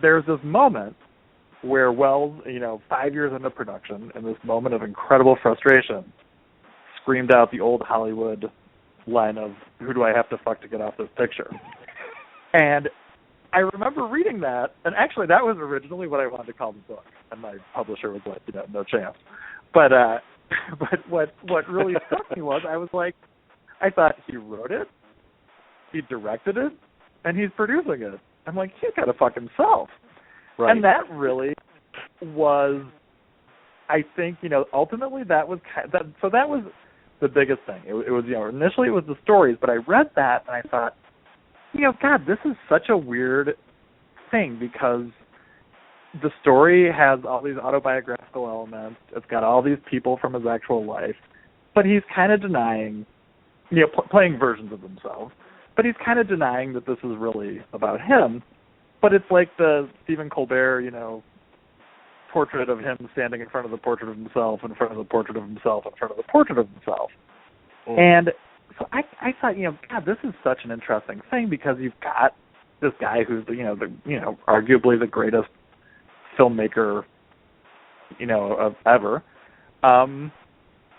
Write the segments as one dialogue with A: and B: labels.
A: there's this moment where Wells, 5 years into production, in this moment of incredible frustration, screamed out the old Hollywood line of, "Who do I have to fuck to get off this picture?" And I remember reading that, and actually that was originally what I wanted to call the book, and my publisher was like, no chance. But what really struck me was I thought he wrote it, he directed it, and he's producing it. I'm like, he's got to fuck himself.
B: Right.
A: And that really was, I think, ultimately that was that was the biggest thing. It was, initially it was the stories, but I read that and I thought, God, this is such a weird thing because the story has all these autobiographical elements. It's got all these people from his actual life, but he's kind of denying, playing versions of himself, but he's kind of denying that this is really about him. But it's like the Stephen Colbert, portrait of him standing in front of the portrait of himself, in front of the portrait of himself, in front of the portrait of himself. Mm. And so I thought, God, this is such an interesting thing because you've got this guy who's arguably the greatest filmmaker, of ever,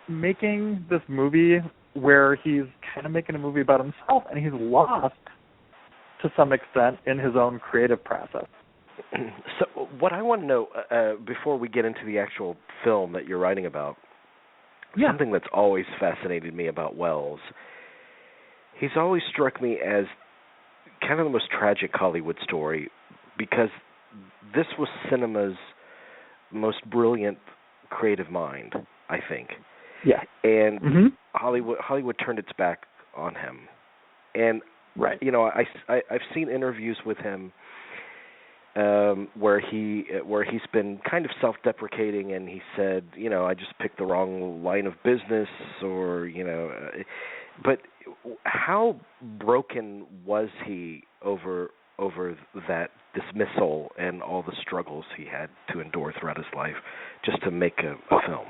A: making this movie where he's kind of making a movie about himself, and he's lost to some extent in his own creative process.
B: So what I want to know, before we get into the actual film that you're writing about, something that's always fascinated me about Wells, he's always struck me as kind of the most tragic Hollywood story because this was cinema's most brilliant creative mind, I think.
A: Yeah.
B: And Hollywood turned its back on him. And
A: right.
B: I've seen interviews with him where he's been kind of self-deprecating, and he said, I just picked the wrong line of business, or but how broken was he over that dismissal and all the struggles he had to endure throughout his life just to make a film?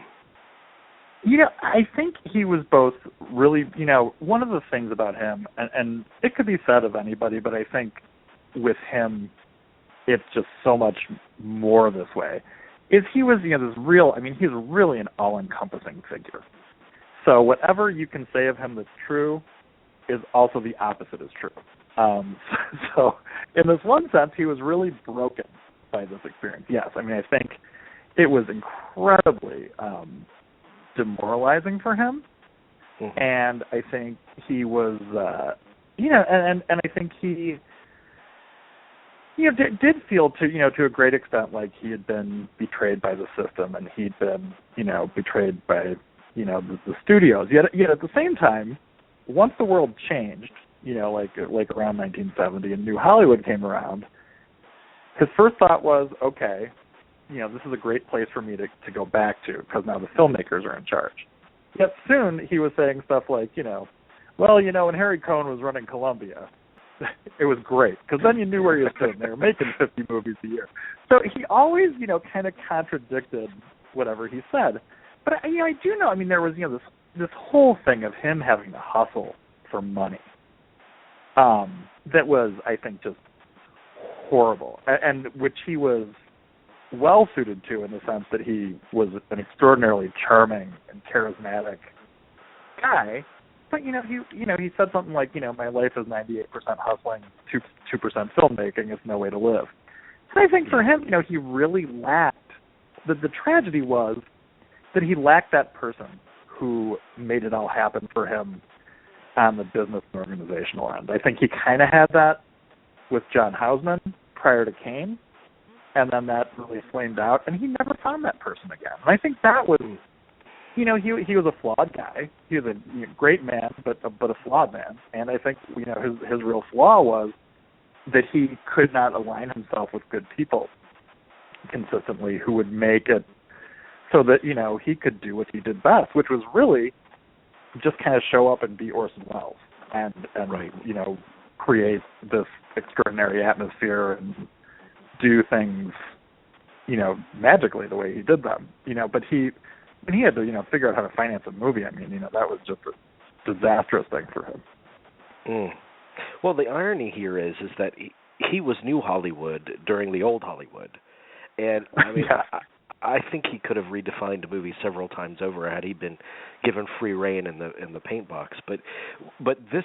A: I think he was both really, one of the things about him, and it could be said of anybody, but I think with him, it's just so much more this way, is he was, this real, he's really an all-encompassing figure. So whatever you can say of him that's true is also the opposite is true. So in this one sense, he was really broken by this experience. Yes, I think it was incredibly demoralizing for him, and I think he was, and I think he, did feel to a great extent like he had been betrayed by the system, and he'd been, betrayed by, the studios. Yet at the same time, once the world changed, like around 1970, and New Hollywood came around, his first thought was, okay, this is a great place for me to go back to because now the filmmakers are in charge. Yet soon he was saying stuff like, when Harry Cohn was running Columbia, it was great because then you knew where you stood. They were making 50 movies a year. So he always, kind of contradicted whatever he said. But, I do know, there was, this whole thing of him having to hustle for money that was, I think, just horrible, and which he was well suited to in the sense that he was an extraordinarily charming and charismatic guy. But he said something like, my life is 98% hustling, 2% filmmaking. It's no way to live. And I think for him, he really lacked. The tragedy was that he lacked that person who made it all happen for him on the business and organizational end. I think he kind of had that with John Houseman prior to Kane. And then that really flamed out, and he never found that person again. And I think that was, he was a flawed guy. He was a great man, but a flawed man. And I think, his real flaw was that he could not align himself with good people consistently who would make it so that, he could do what he did best, which was really just kind of show up and be Orson Welles and
B: right.
A: Create this extraordinary atmosphere and do things, magically the way he did them, but he had to, figure out how to finance a movie. That was just a disastrous thing for him.
B: Well, the irony here is that he was New Hollywood during the old Hollywood. And I mean,
A: yeah.
B: I think he could have redefined a movie several times over had he been given free rein in the paint box. But this,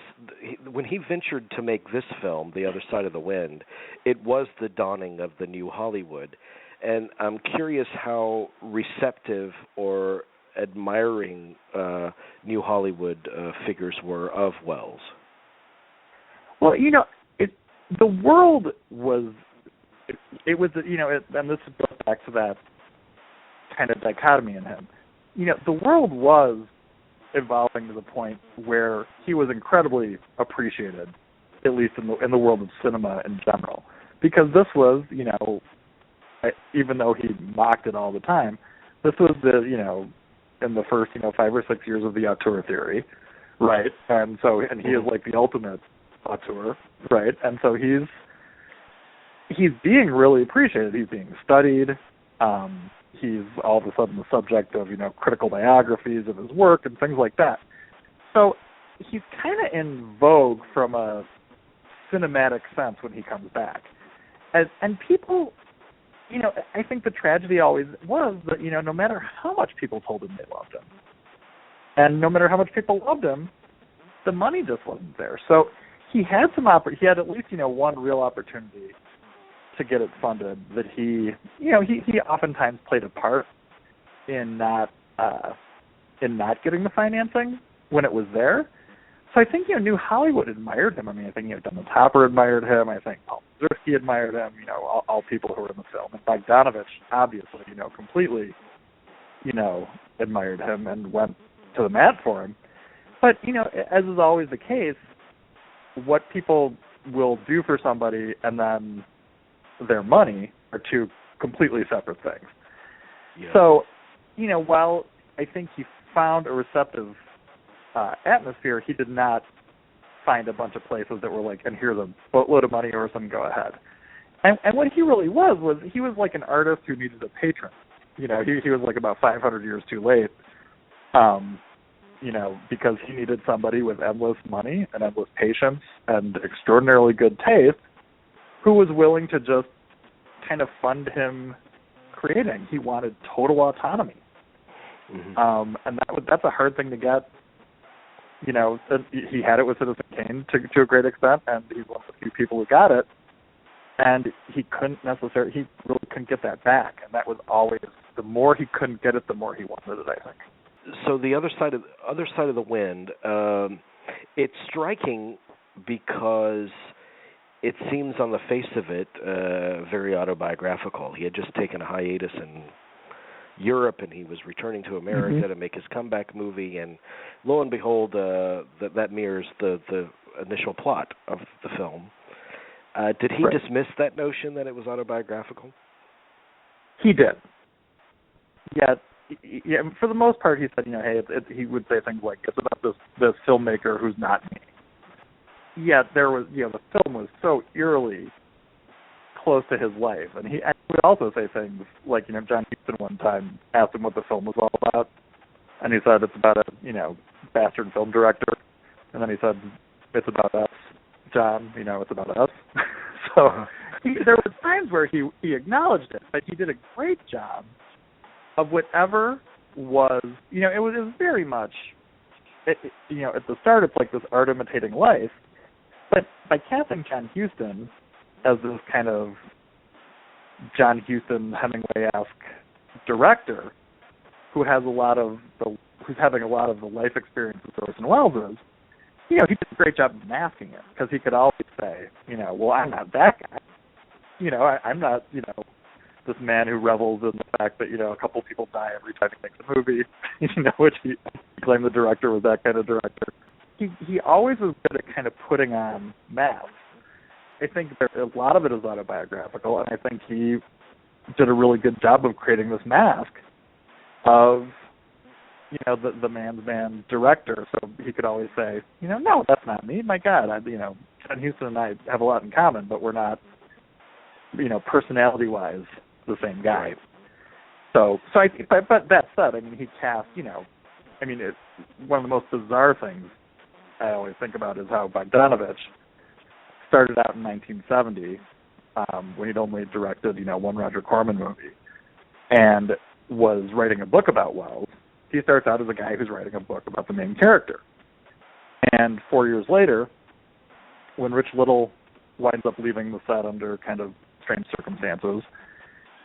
B: when he ventured to make this film, The Other Side of the Wind, it was the dawning of the New Hollywood. And I'm curious how receptive or admiring New Hollywood figures were of Welles.
A: Well, the world was, it was, and this goes back to that kind of dichotomy in him. The world was evolving to the point where he was incredibly appreciated, at least in the world of cinema in general, because this was, even though he mocked it all the time, this was in the first 5 or 6 years of the auteur theory, right? And he is like the ultimate auteur, right? And so he's being really appreciated. He's being studied. He's all of a sudden the subject of, critical biographies of his work and things like that. So he's kind of in vogue from a cinematic sense when he comes back. And people, I think the tragedy always was that, no matter how much people told him they loved him, and no matter how much people loved him, the money just wasn't there. So he had he had at least, one real opportunity to get it funded that he oftentimes played a part in not getting the financing when it was there. So I think, New Hollywood admired him. I mean, I think, Dennis Hopper admired him. I think Paul Mazursky admired him, all people who were in the film. And Bogdanovich, obviously, completely, admired him and went to the mat for him. But, as is always the case, what people will do for somebody and then their money are two completely separate things.
B: Yeah.
A: So, while I think he found a receptive atmosphere, he did not find a bunch of places that were like, and here's a boatload of money, Orson, go ahead. And what he really was he was like an artist who needed a patron. He was like about 500 years too late, because he needed somebody with endless money and endless patience and extraordinarily good taste who was willing to just kind of him creating. He wanted total autonomy.
B: Mm-hmm.
A: And that's a hard thing to get. He had it with Citizen Kane to a great extent, and he's one of the few people who got it. And he really couldn't get that back. And that was always, the more he couldn't get it, the more he wanted it, I think.
B: So The Other Side of the Wind, it's striking because it seems on the face of it very autobiographical. He had just taken a hiatus in Europe, and he was returning to America to make his comeback movie, and lo and behold, that mirrors the initial plot of the film. Did he dismiss that notion that it was autobiographical?
A: He did. Yeah. For the most part, he said, hey, he would say things like, it's about this filmmaker who's not me. Yeah, there was, the film was so eerily close to his life, and he would also say things like, John Huston one time asked him what the film was all about, and he said it's about a, bastard film director, and then he said it's about us, John, it's about us. So there were times where he acknowledged it, but he did a great job of whatever was, it was very much, at the start it's like this art imitating life, but by casting John Huston as this kind of John Huston, Hemingway-esque director who's having a lot of the life experiences Orson Welles is, he did a great job of masking it, because he could always say, well, I'm not that guy. I'm not, this man who revels in the fact that, a couple people die every time he makes a movie, which he claimed the director was that kind of director. He always was good at kind of putting on masks. I think a lot of it is autobiographical, and I think he did a really good job of creating this mask of, the man's man director. So he could always say, no, that's not me. My God, John Huston and I have a lot in common, but we're not, personality-wise, the same guy. So I think, but that said, he cast, it's one of the most bizarre things I always think about is how Bogdanovich started out in 1970 when he'd only directed, one Roger Corman movie, and was writing a book about Wells. He starts out as a guy who's writing a book about the main character. And 4 years later, when Rich Little winds up leaving the set under kind of strange circumstances,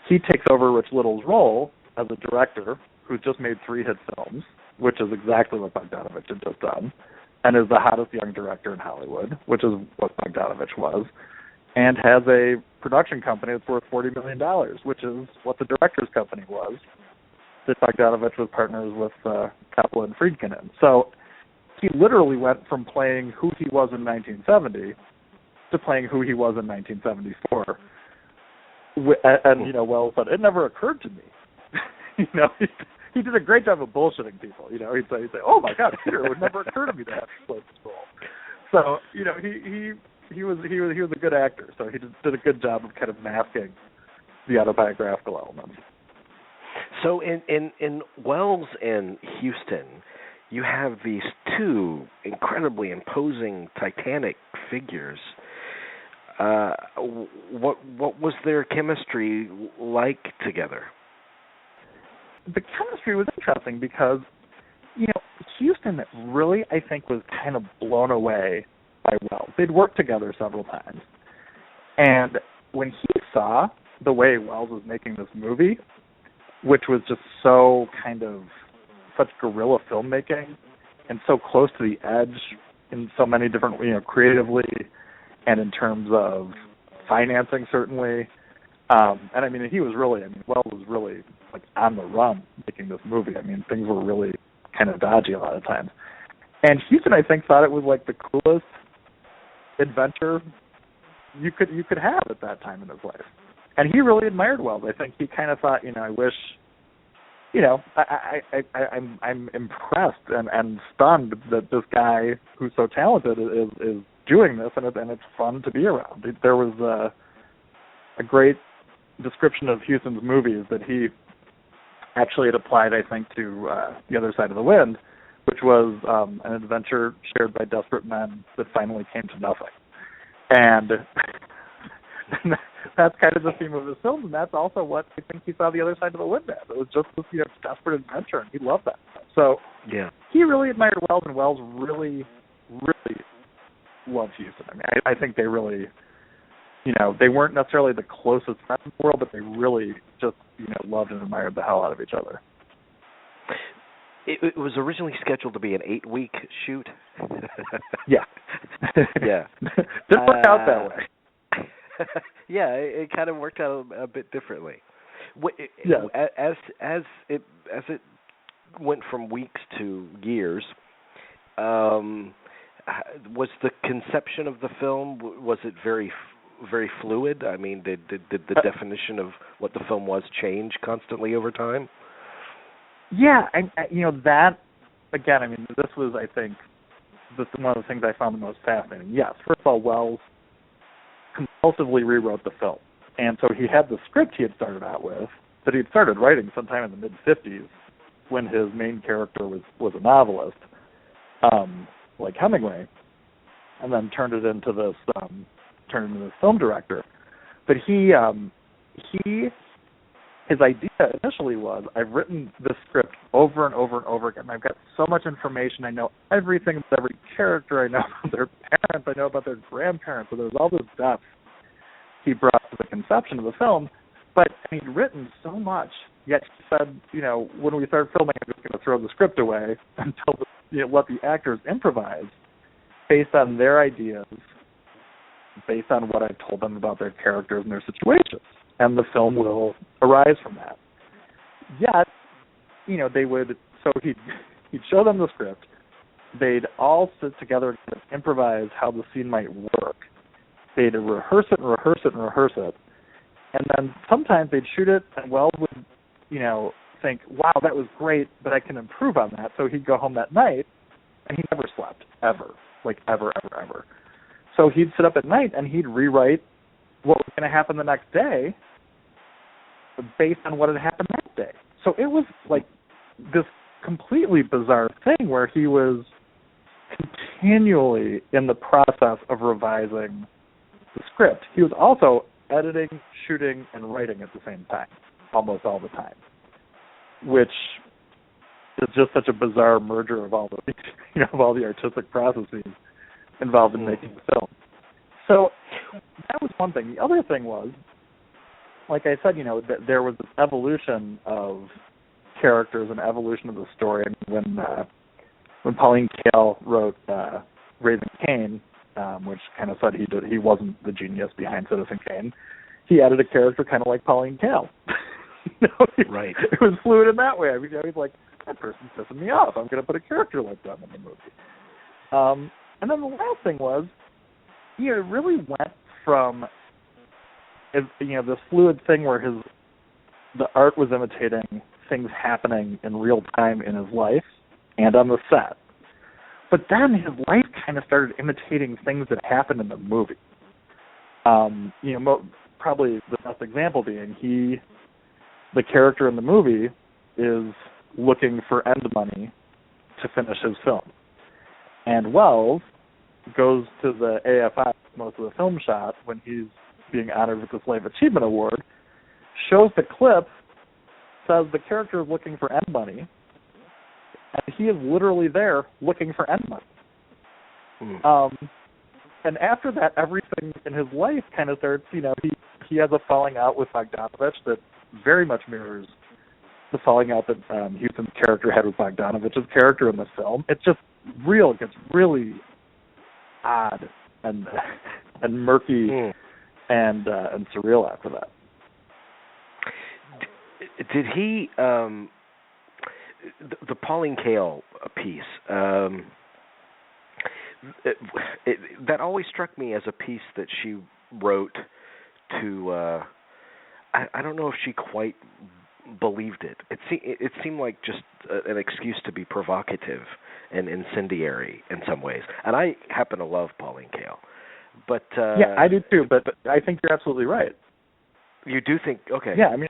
A: he takes over Rich Little's role as a director who's just made 3 hit films, which is exactly what Bogdanovich had just done, and is the hottest young director in Hollywood, which is what Bogdanovich was, and has a production company that's worth $40 million, which is what the director's company was, that Bogdanovich was partners with Coppola and Friedkin in. So he literally went from playing who he was in 1970 to playing who he was in 1974. And Wells said, it never occurred to me. He did a great job of bullshitting people. He'd say, oh my God, Peter, it would never occur to me to have to play this role. So, he was a good actor. So he did a good job of kind of masking the autobiographical elements.
B: So in Wells and Houston, you have these 2 incredibly imposing Titanic figures. What was their chemistry like together?
A: The chemistry was interesting because, Houston really, I think, was kind of blown away by Wells. They'd worked together several times. And when he saw the way Wells was making this movie, which was just so kind of such guerrilla filmmaking and so close to the edge in so many different, creatively and in terms of financing, certainly. And I mean, Wells was really like on the run making this movie. I mean, things were really kind of dodgy a lot of times. And Houston, I think, thought it was like the coolest adventure you could have at that time in his life. And he really admired Wells. I think he kind of thought, I wish, I'm impressed and stunned that this guy who's so talented is doing this, and it's fun to be around. There was a great description of Houston's movies that he actually had applied, I think, to The Other Side of the Wind, which was an adventure shared by desperate men that finally came to nothing. And that's kind of the theme of his films, and that's also what I think he saw The Other Side of the Wind as. It was just this desperate adventure, and he loved that. So
B: yeah,
A: he really admired Wells, and Wells really, really loved Houston. I mean, I think they really, they weren't necessarily the closest friends in the world, but they really just, loved and admired the hell out of each other.
B: It was originally scheduled to be an 8-week shoot.
A: Yeah.
B: Yeah.
A: Didn't work out that way.
B: Yeah, it kind of worked out a bit differently.
A: Yeah.
B: As it went from weeks to years, was the conception of the film, was it very very fluid? I mean, did the definition of what the film was change constantly over time?
A: Yeah, that, again, I mean, this was, I think, one of the things I found the most fascinating. Yes, first of all, Wells compulsively rewrote the film. And so he had the script he had started out with, that he'd started writing sometime in the mid-50s when his main character was a novelist, like Hemingway, and then turned it into this film director. But his idea initially was, I've written this script over and over and over again. I've got so much information. I know everything about every character. I know about their parents. I know about their grandparents. So there's all this depth he brought to the conception of the film. But he'd written so much, yet he said, when we started filming, I'm just going to throw the script away until let the actors improvise based on their ideas, based on what I told them about their characters and their situations. And the film will arise from that. Yet, they would, so he'd show them the script. They'd all sit together and improvise how the scene might work. They'd rehearse it and rehearse it and rehearse it. And then sometimes they'd shoot it, and Wells would, think, wow, that was great, but I can improve on that. So he'd go home that night, and he never slept, ever. Like, ever, ever, ever. So he'd sit up at night, and he'd rewrite what was going to happen the next day based on what had happened that day. So it was like this completely bizarre thing where he was continually in the process of revising the script, he was also editing, shooting, and writing at the same time, almost all the time, which is just such a bizarre merger of all the, of all the artistic processes involved in making the film. So that was one thing. The other thing was, like I said, that there was this evolution of characters and evolution of the story. I mean, when Pauline Kael wrote Raising Cain, which kind of said he wasn't the genius behind Citizen Kane, he added a character kind of like Pauline Kael.
B: Right.
A: It was fluid in that way. I mean, he's like, that person's pissing me off. I'm going to put a character like them in the movie. And then the last thing was, it really went from, this fluid thing where the art was imitating things happening in real time in his life and on the set. But then his life kind of started imitating things that happened in the movie. Probably the best example being the character in the movie is looking for end money to finish his film. And Welles goes to the AFI, most of the film shot, when he's being honored with the Slave Achievement Award, shows the clip, says the character is looking for end money, and he is literally there looking for end money. And after that, everything in his life kind of starts, he has a falling out with Bogdanovich that very much mirrors the falling out that Huston's character had with Bogdanovich's character in the film. It's just it gets really odd and murky and surreal after that.
B: Did he the Pauline Kael piece? That always struck me as a piece that she wrote to. I don't know if she quite believed it. It seemed like just an excuse to be provocative and incendiary in some ways. And I happen to love Pauline Kael, but
A: yeah, I do too. But I think you're absolutely right.
B: You do think? Okay.
A: Yeah, I mean,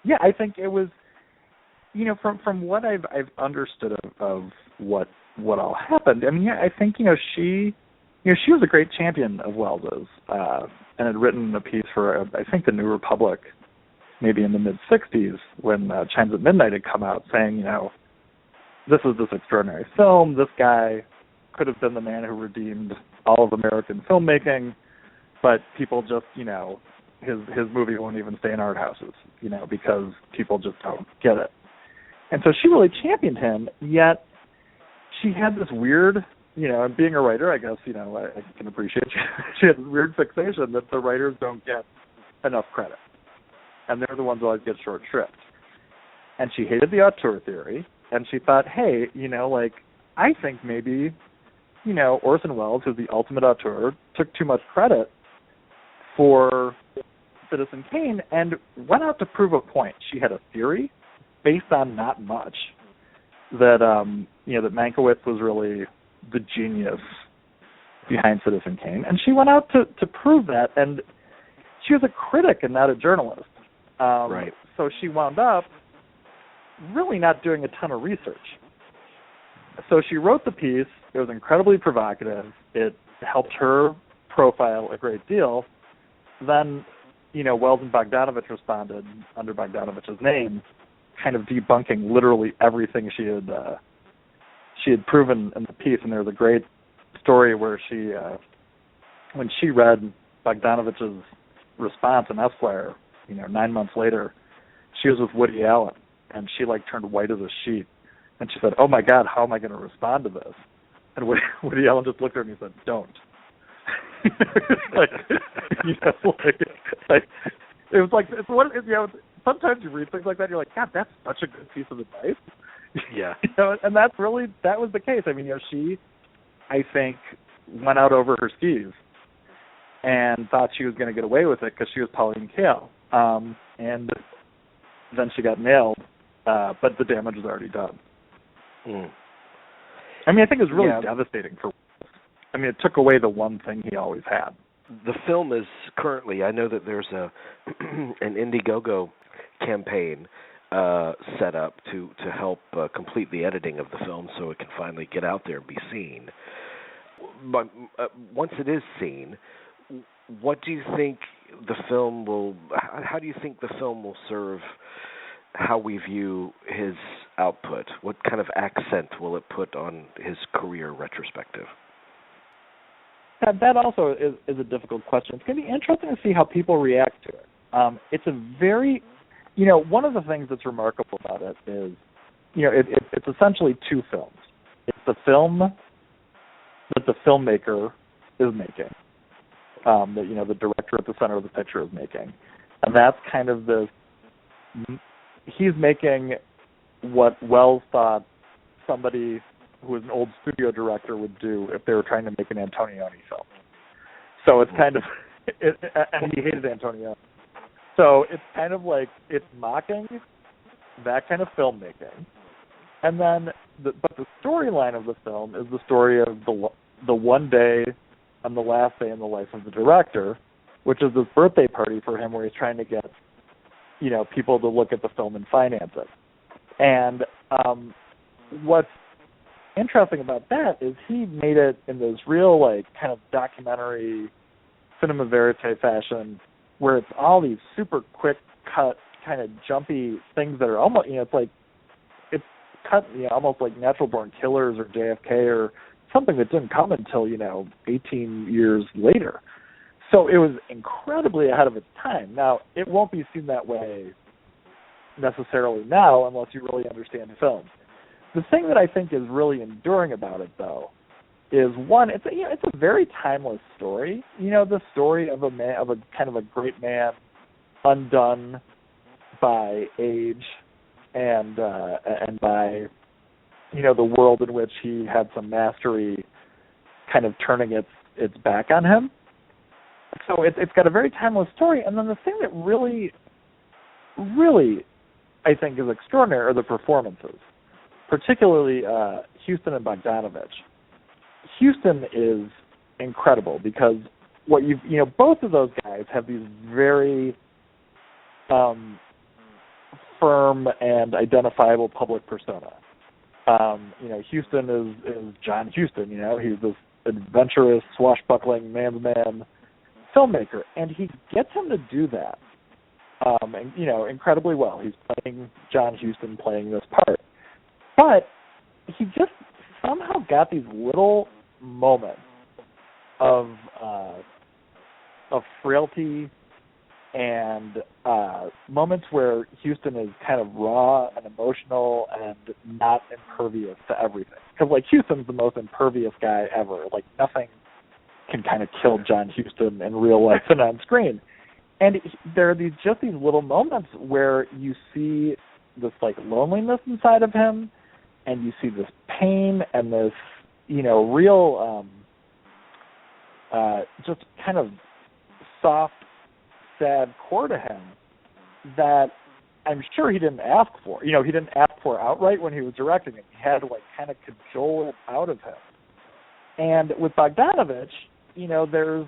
A: yeah, I think it was. From what I've understood of what all happened. I mean, yeah, I think she was a great champion of Wells's, and had written a piece for I think the New Republic, maybe in the mid '60s when Chimes at Midnight had come out, saying, this is this extraordinary film. This guy could have been the man who redeemed all of American filmmaking, but people just, his movie won't even stay in art houses, because people just don't get it. And so she really championed him, yet she had this weird, and being a writer, I guess, I can appreciate she had this weird fixation that the writers don't get enough credit. And they're the ones who always get short shrift. And she hated the auteur theory, and she thought, hey, I think maybe, Orson Welles, who's the ultimate auteur, took too much credit for Citizen Kane and went out to prove a point. She had a theory based on not much, that that Mankiewicz was really the genius behind Citizen Kane, and she went out to prove that. And she was a critic and not a journalist.
B: Right.
A: So she wound up really not doing a ton of research. So she wrote the piece. It was incredibly provocative. It helped her profile a great deal. Then, Welles and Bogdanovich responded under Bogdanovich's name, kind of debunking literally everything she had proven in the piece. And there was a great story where she, when she read Bogdanovich's response in Esquire, 9 months later, she was with Woody Allen, and she turned white as a sheet, and she said, "Oh my God, how am I going to respond to this?" And Woody Allen just looked at her and he said, "Don't." It was like it's what sometimes you read things like that, you're like, God, that's such a good piece of advice.
B: Yeah.
A: And that was the case. I mean, she, I think, went out over her skis and thought she was going to get away with it because she was Pauline Kael. And then she got nailed, but the damage was already done. I mean, I think it was really devastating for Welles. I mean, it took away the one thing he always had.
B: The film is currently, I know that there's an Indiegogo campaign set up to help complete the editing of the film so it can finally get out there and be seen. But once it is seen, what do you think the film will? How do you think the film will serve how we view his output? What kind of accent will it put on his career retrospective?
A: That also is a difficult question. It's going to be interesting to see how people react to it. It's a very, one of the things that's remarkable about it is, it's essentially two films. It's the film that the filmmaker is making, that the director at the center of the picture is making, and that's kind of he's making what Welles thought somebody who was an old studio director would do if they were trying to make an Antonioni film. So it's kind of, and he hated Antonioni. So it's kind of like it's mocking that kind of filmmaking, and then but the storyline of the film is the story of the one day and the last day in the life of the director, which is this birthday party for him where he's trying to get people to look at the film and finance it. And what's interesting about that is he made it in this real kind of documentary cinema verite fashion where it's all these super quick cut kind of jumpy things that are almost it's cut almost like Natural Born Killers or JFK or something that didn't come until 18 years later. So it was incredibly ahead of its time. Now, it won't be seen that way necessarily now unless you really understand film. The thing that I think is really enduring about it, though, is one, it's a very timeless story. The story of a kind of a great man undone by age and by the world in which he had some mastery kind of turning its back on him. So it's got a very timeless story. And then the thing that really, really, I think is extraordinary are the performances, particularly Huston and Bogdanovich. Huston is incredible because both of those guys have these very firm and identifiable public persona. Huston is John Huston. He's this adventurous, swashbuckling man's man filmmaker, and he gets him to do that, incredibly well. He's playing John Huston, playing this part, but he just somehow got these little moments of frailty and moments where Huston is kind of raw and emotional and not impervious to everything. Because Huston's the most impervious guy ever. Nothing can kind of kill John Huston in real life and on screen. And there are these little moments where you see this loneliness inside of him, and you see this pain and this real just kind of soft, sad core to him that I'm sure he didn't ask for. He didn't ask for outright when he was directing it. He had to kind of cajole it out of him. And with Bogdanovich, there's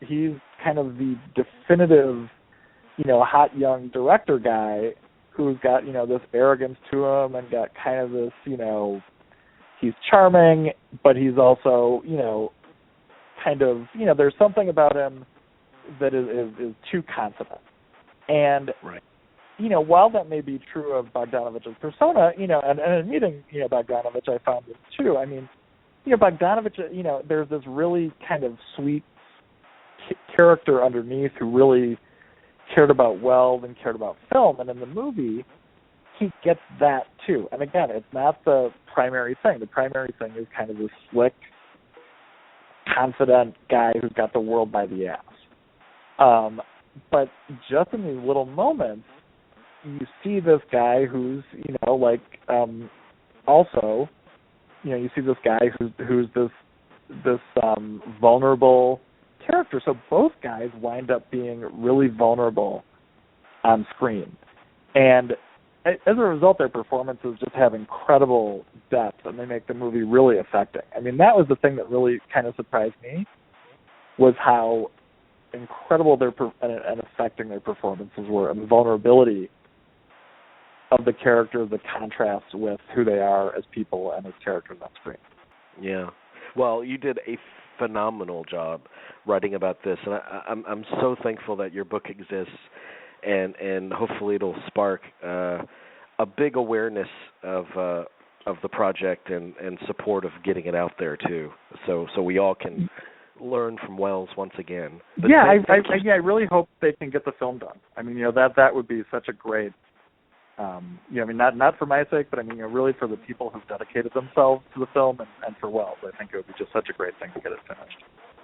A: he's kind of the definitive hot young director guy who's got this arrogance to him and got kind of this he's charming, but he's also kind of there's something about him that is too confident. And
B: right.
A: While that may be true of Bogdanovich's persona, and in meeting Bogdanovich, I found this too. I mean, Bogdanovich, there's this really kind of sweet character underneath who really cared about Welles and cared about film, and in the movie, he gets that too. And again, it's not the primary thing. The primary thing is kind of this slick, confident guy who's got the world by the ass. But just in these little moments, you see this guy who's, also, you see this guy who's this vulnerable character. So both guys wind up being really vulnerable on screen. And as a result, their performances just have incredible depth, and they make the movie really affecting. I mean, that was the thing that really kind of surprised me, was how incredible and affecting their performances were, and the vulnerability of the characters, the contrast with who they are as people and as characters on screen.
B: Yeah. Well, you did a phenomenal job writing about this, and I'm so thankful that your book exists, and hopefully it'll spark a big awareness of the project and support of getting it out there too, so we all can learn from Welles once again. But
A: I really hope they can get the film done. I mean, that would be such a great, I mean, not for my sake, but I mean, really for the people who've dedicated themselves to the film and for Welles. I think it would be just such a great thing to get it finished.